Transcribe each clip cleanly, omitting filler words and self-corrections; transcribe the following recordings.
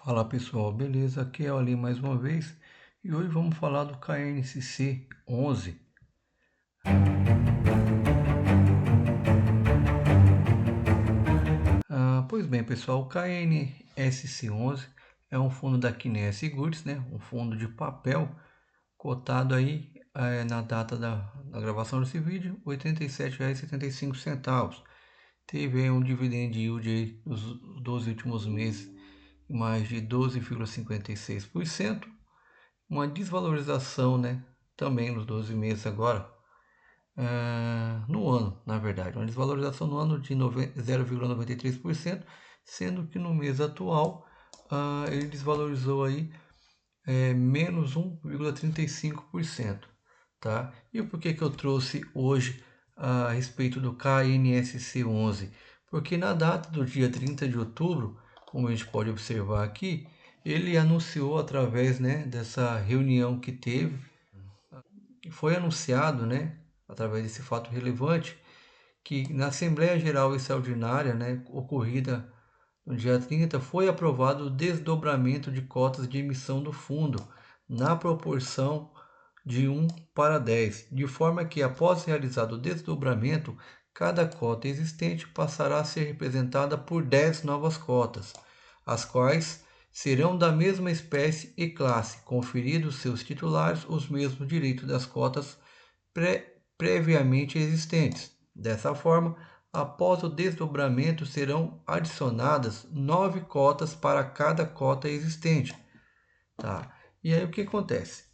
Fala pessoal, beleza? Aqui é o Ali mais uma vez e hoje vamos falar do KNSC 11. Pois bem pessoal, o KNSC 11 é um fundo da Kines Seguros, né? Um fundo de papel cotado aí na data da gravação desse vídeo, R$ 87,75. Teve aí um dividend yield aí nos 12 últimos meses mais de 12,56%. Uma desvalorização, né, também nos 12 meses agora, no ano, na verdade, uma desvalorização no ano de 0,93%, sendo que no mês atual ele desvalorizou aí menos 1,35%, tá? E por que eu trouxe hoje a respeito do KNSC 11? Porque na data do dia 30 de outubro, como a gente pode observar aqui, ele anunciou através, né, dessa reunião que teve, foi anunciado, né, através desse fato relevante, que na Assembleia Geral Extraordinária, né, ocorrida no dia 30, foi aprovado o desdobramento de cotas de emissão do fundo na proporção de 1 para 10, de forma que, após realizado o desdobramento, cada cota existente passará a ser representada por 10 novas cotas, as quais serão da mesma espécie e classe, conferidos seus titulares os mesmos direitos das cotas previamente existentes. Dessa forma, após o desdobramento, serão adicionadas 9 cotas para cada cota existente. Tá? E aí o que acontece?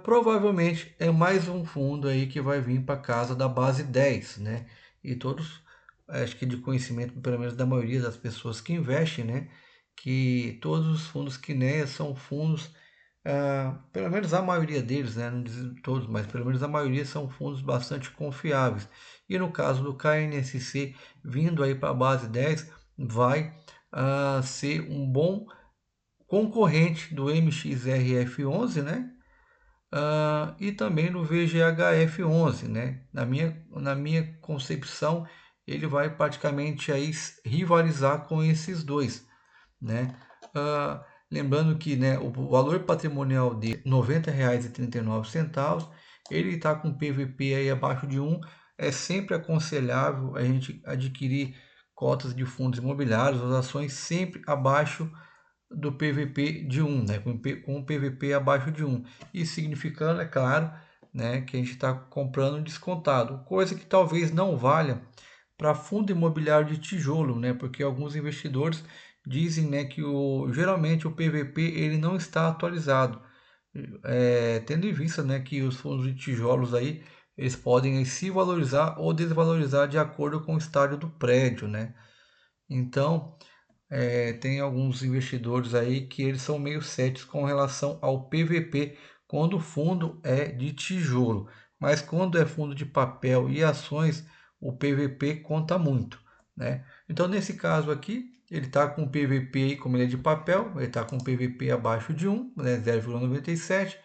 Provavelmente é mais um fundo aí que vai vir para casa da base 10, né? E todos, acho que de conhecimento, pelo menos da maioria das pessoas que investem, né? Que todos os fundos Kinea são fundos, pelo menos a maioria deles, né? Não dizer todos, mas pelo menos a maioria são fundos bastante confiáveis. E no caso do KNSC, vindo aí para a base 10, vai ser um bom concorrente do MXRF11, né? E também no VGHF11, né? Na minha concepção, ele vai praticamente aí rivalizar com esses dois, né? Lembrando que, né, o valor patrimonial de R$ 90,39, ele está com PVP aí abaixo de 1. É sempre aconselhável a gente adquirir cotas de fundos imobiliários, as ações sempre abaixo do PVP de 1, né? Com o PVP abaixo de 1. Isso significando, é claro, né, que a gente está comprando descontado, coisa que talvez não valha para fundo imobiliário de tijolo, né? Porque alguns investidores dizem, né, que geralmente o PVP ele não está atualizado, tendo em vista, né, que os fundos de tijolos aí eles podem se valorizar ou desvalorizar de acordo com o estádio do prédio, né? Então, tem alguns investidores aí que eles são meio céticos com relação ao PVP quando o fundo é de tijolo, mas quando é fundo de papel e ações, o PVP conta muito, né? Então nesse caso aqui, ele está com PVP aí, como ele é de papel, ele está com PVP abaixo de 1, né, 0,97,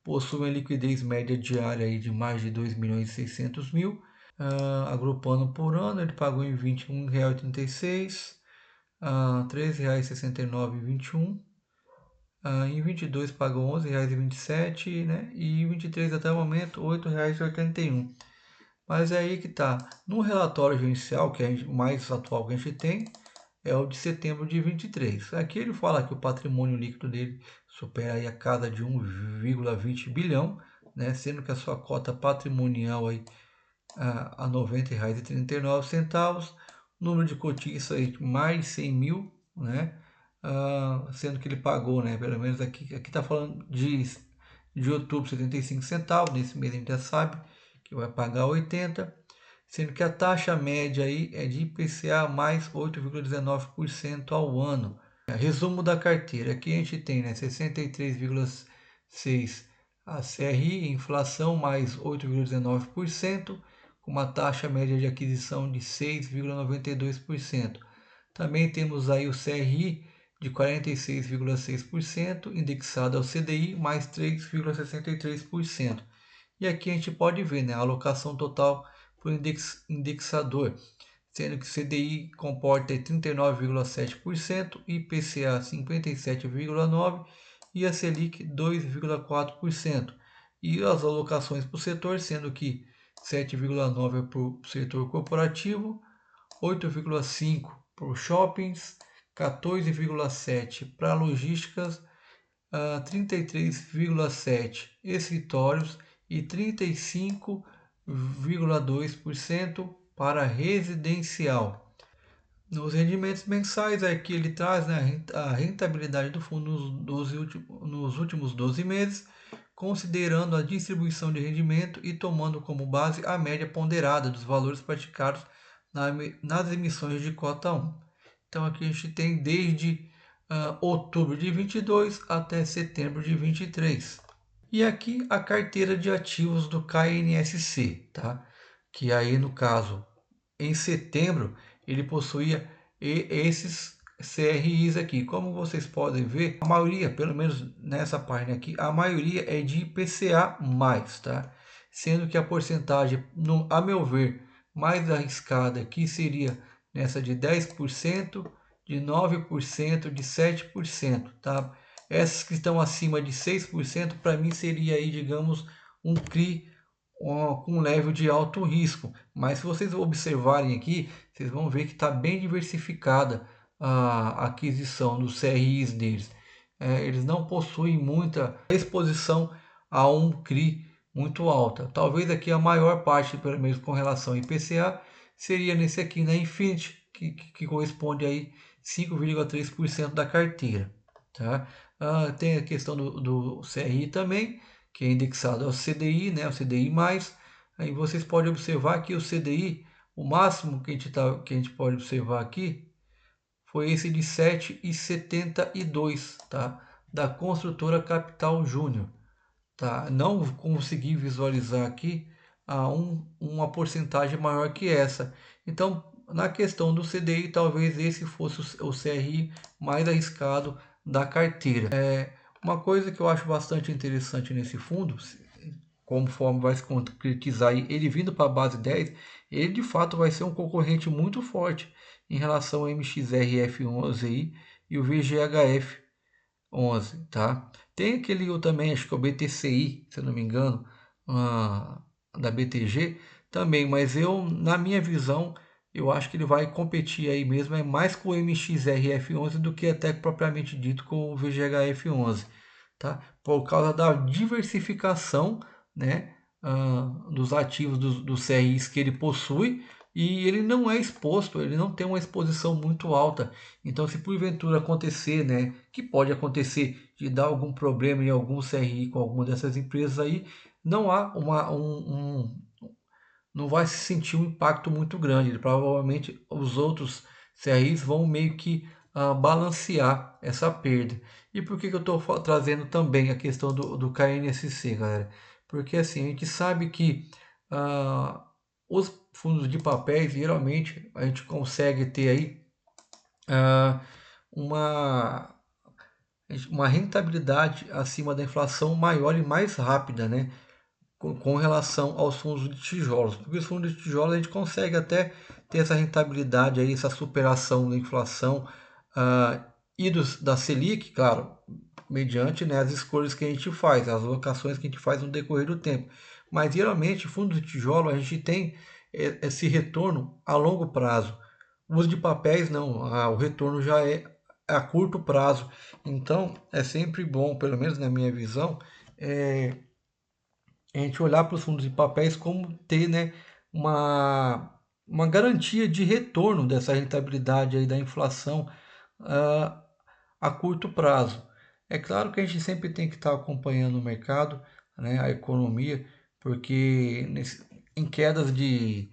possui uma liquidez média diária aí de mais de 2.600.000, agrupando por ano, ele pagou em R$ 21,36, R$ 13,69,21. Em 22 pagou R$ 11,27, né? E em 23 até o momento R$ 8,81. Mas é aí que tá. No relatório gerencial, que é o mais atual que a gente tem, é o de setembro de 23. Aqui ele fala que o patrimônio líquido dele supera aí a casa de 1,20 bilhão, né? Sendo que a sua cota patrimonial aí a R$ 90,39. Número de cotistas aí mais de 100 mil, né? Sendo que ele pagou, né? Pelo menos aqui está falando de outubro 75 centavos, nesse mês a gente já sabe que vai pagar 80, sendo que a taxa média aí é de IPCA mais 8,19% ao ano. Resumo da carteira, aqui a gente tem, né, 63,6 a CRI, inflação mais 8,19%, com uma taxa média de aquisição de 6,92%. Também temos aí o CRI de 46,6%, indexado ao CDI, mais 3,63%. E aqui a gente pode ver, né, a alocação total para o indexador. sendo que CDI comporta 39,7%, IPCA 57,9% e a Selic 2,4%. E as alocações para o setor, sendo que 7,9% é para o setor corporativo, 8,5% para os shoppings, 14,7% para logísticas, 33,7% escritórios e 35,2% para residencial. Nos rendimentos mensais, aqui ele traz, né, a rentabilidade do fundo nos últimos 12 meses, considerando a distribuição de rendimento e tomando como base a média ponderada dos valores praticados nas emissões de cota 1. Então aqui a gente tem desde outubro de 22 até setembro de 23. E aqui a carteira de ativos do KNSC, tá? Que aí no caso, em setembro, ele possuía esses CRIs aqui. Como vocês podem ver, a maioria, pelo menos nessa página aqui, a maioria é de IPCA+, tá? Sendo que a porcentagem, a meu ver, mais arriscada aqui seria nessa de 10%, de 9%, de 7%, tá? Essas que estão acima de 6%, para mim seria aí, digamos, um CRI com um level de alto risco. Mas se vocês observarem aqui, vocês vão ver que está bem diversificada a aquisição dos CRIs deles. Eles não possuem muita exposição a um CRI muito alta. Talvez aqui a maior parte, pelo menos com relação ao IPCA, seria nesse aqui na Infinity, que corresponde aí 5,3% da carteira. Tá? Tem a questão do CRI também, que é indexado ao CDI, né, o CDI+. Aí vocês podem observar que o CDI, o máximo que a gente pode observar aqui, foi esse de 7,72, tá? Da construtora Capital Júnior. Tá? Não consegui visualizar aqui uma porcentagem maior que essa. Então, na questão do CDI, talvez esse fosse o CRI mais arriscado da carteira. Uma coisa que eu acho bastante interessante nesse fundo, conforme vai se concretizar ele vindo para a base 10, ele de fato vai ser um concorrente muito forte em relação ao MXRF11 aí, e o VGHF11, tá? Tem aquele também, acho que é o BTCI, se eu não me engano, da BTG também, mas na minha visão, eu acho que ele vai competir aí mesmo, é mais com o MXRF11 do que até propriamente dito com o VGHF11, tá? Por causa da diversificação, né, dos ativos dos CRIs que ele possui, e ele não é exposto, ele não tem uma exposição muito alta. Então, se porventura acontecer, né, que pode acontecer de dar algum problema em algum CRI com alguma dessas empresas aí, não há não vai se sentir um impacto muito grande. Provavelmente os outros CRIs vão meio que balancear essa perda. E por que eu estou trazendo também a questão do KNSC, galera? Porque assim, a gente sabe que os fundos de papéis, geralmente, a gente consegue ter aí uma, uma rentabilidade acima da inflação maior e mais rápida, né? Com relação aos fundos de tijolos, porque os fundos de tijolos a gente consegue até ter essa rentabilidade aí, essa superação da inflação e da Selic, claro, mediante, né, as escolhas que a gente faz, as alocações que a gente faz no decorrer do tempo. Mas geralmente fundos de tijolo a gente tem esse retorno a longo prazo. Os de papéis não, o retorno já é a curto prazo. Então é sempre bom, pelo menos na minha visão, a gente olhar para os fundos de papéis como ter, né, uma garantia de retorno dessa rentabilidade aí da inflação uh, a curto prazo. É claro que a gente sempre tem que estar acompanhando o mercado, né, a economia, porque em quedas de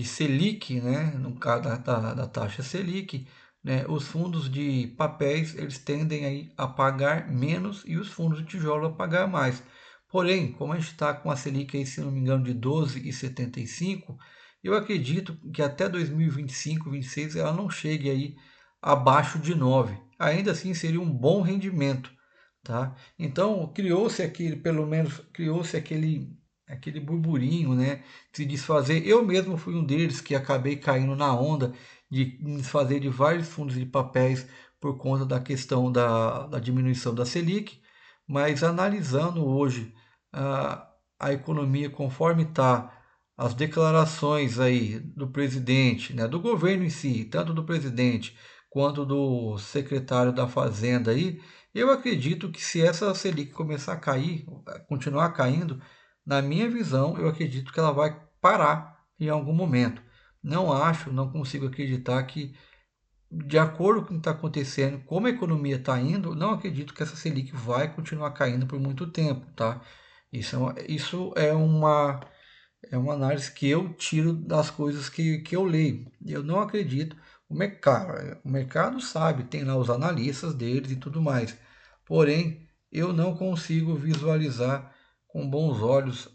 Selic, né, no caso da taxa Selic, né, os fundos de papéis eles tendem aí a pagar menos e os fundos de tijolo a pagar mais. Porém, como a gente está com a Selic aí, se não me engano, de 12,75, eu acredito que até 2025, 26 ela não chegue aí abaixo de 9. Ainda assim seria um bom rendimento, tá? Então criou-se aquele, pelo menos criou-se aquele burburinho, né, se desfazer. Eu mesmo fui um deles que acabei caindo na onda de me desfazer de vários fundos de papéis por conta da questão da diminuição da Selic, mas analisando hoje a economia conforme está, as declarações aí do presidente, né, do governo em si, tanto do presidente quanto do secretário da Fazenda aí, eu acredito que se essa Selic começar a cair, continuar caindo, na minha visão, eu acredito que ela vai parar em algum momento. Não acho, não consigo acreditar que, de acordo com o que está acontecendo, como a economia está indo, não acredito que essa Selic vai continuar caindo por muito tempo, tá? Isso é uma análise que eu tiro das coisas que eu leio. Eu não acredito. O mercado sabe, tem lá os analistas deles e tudo mais. Porém, eu não consigo visualizar com bons olhos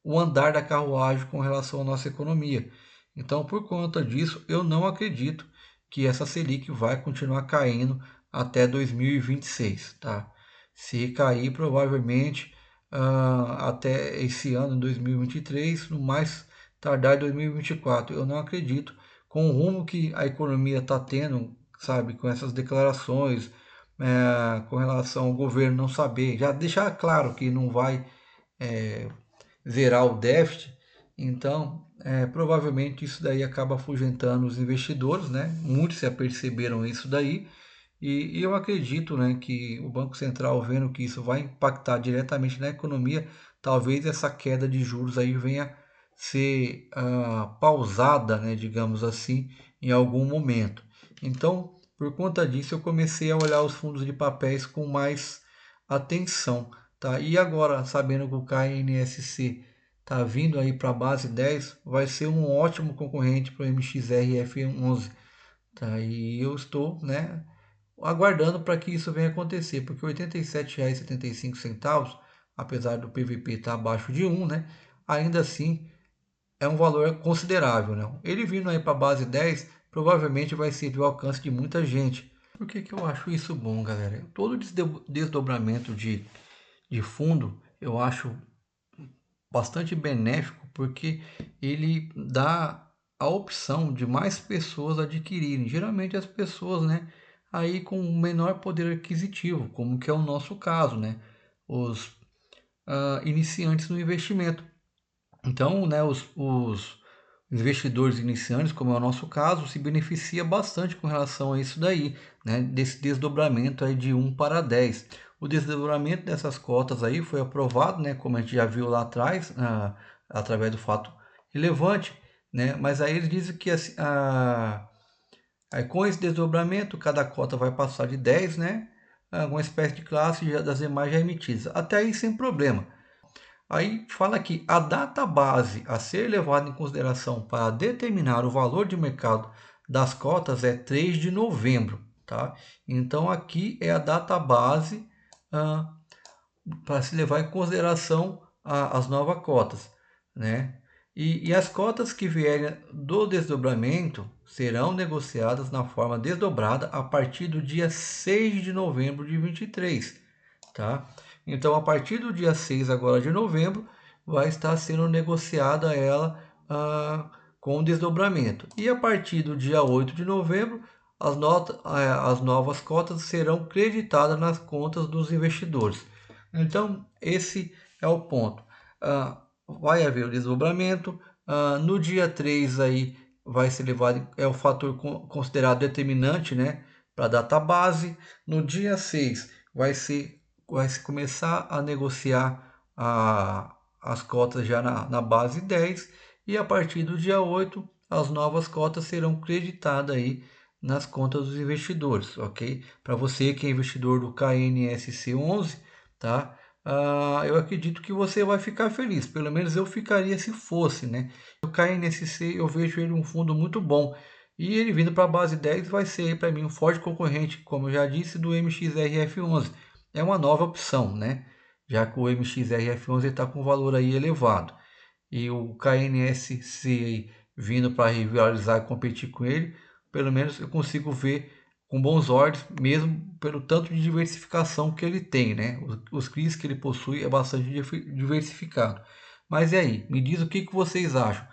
o andar da carruagem com relação à nossa economia. Então, por conta disso, eu não acredito que essa Selic vai continuar caindo até 2026, tá? Se cair, provavelmente até esse ano, 2023, no mais tardar 2024. Eu não acredito, com o rumo que a economia está tendo, sabe, com essas declarações, com relação ao governo não saber, já deixar claro que não vai zerar o déficit, então provavelmente isso daí acaba afugentando os investidores, né? Muitos se aperceberam isso daí, e eu acredito, né, que o Banco Central, vendo que isso vai impactar diretamente na economia, talvez essa queda de juros aí venha ser pausada, né, digamos assim, em algum momento. Então, por conta disso, eu comecei a olhar os fundos de papéis com mais atenção, tá? E agora, sabendo que o KNSC está vindo aí para a base 10, vai ser um ótimo concorrente para o MXRF11, tá? E eu estou, né, aguardando para que isso venha acontecer, porque R$ 87,75, apesar do PVP estar abaixo de 1, né, ainda assim é um valor considerável. Né? Ele vindo aí para a base 10, provavelmente vai ser do alcance de muita gente. Por que, que eu acho isso bom, galera? Todo desdobramento de fundo eu acho bastante benéfico, porque ele dá a opção de mais pessoas adquirirem. Geralmente as pessoas, né, aí com menor poder aquisitivo, como que é o nosso caso, né, os iniciantes no investimento. Então, né, os investidores iniciantes, como é o nosso caso, se beneficia bastante com relação a isso daí, né, desse desdobramento aí de 1 para 10. O desdobramento dessas cotas aí foi aprovado, né, como a gente já viu lá atrás, através do fato relevante, né, mas aí eles dizem que assim, aí, com esse desdobramento, cada cota vai passar de 10, né, uma espécie de classe das demais já emitidas. Até aí sem problema. Aí fala que a data base a ser levada em consideração para determinar o valor de mercado das cotas é 3 de novembro, tá? Então aqui é a data base ah, para se levar em consideração as novas cotas, né? E as cotas que vierem do desdobramento serão negociadas na forma desdobrada a partir do dia 6 de novembro de 23, tá? Então, a partir do dia 6 agora de novembro, vai estar sendo negociada ela com desdobramento. E a partir do dia 8 de novembro, as novas cotas serão creditadas nas contas dos investidores. Então, esse é o ponto. Vai haver o desdobramento. No dia 3 aí vai ser levado, é o fator considerado determinante, né, para a data base. No dia 6 vai se começar a negociar as cotas já na base 10, e a partir do dia 8 as novas cotas serão creditadas aí nas contas dos investidores, ok? Para você que é investidor do KNSC 11, tá? Eu acredito que você vai ficar feliz, pelo menos eu ficaria se fosse, né? O KNSC eu vejo ele um fundo muito bom, e ele vindo para a base 10 vai ser para mim um forte concorrente, como eu já disse, do MXRF11. É uma nova opção, né? Já que o MXRF11 está com valor aí elevado. E o KNSC vindo para rivalizar e competir com ele, pelo menos eu consigo ver com bons olhos, mesmo pelo tanto de diversificação que ele tem, né? Os CRIs que ele possui é bastante diversificado. Mas e aí? Me diz o que vocês acham.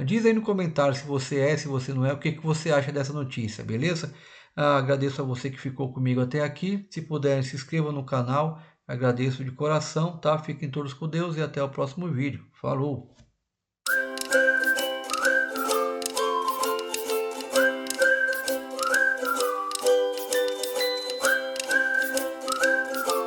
Diz aí no comentário se você é, se você não é, o que você acha dessa notícia, beleza? Agradeço a você que ficou comigo até aqui. Se puder, se inscreva no canal. Agradeço de coração, tá? Fiquem todos com Deus e até o próximo vídeo. Falou!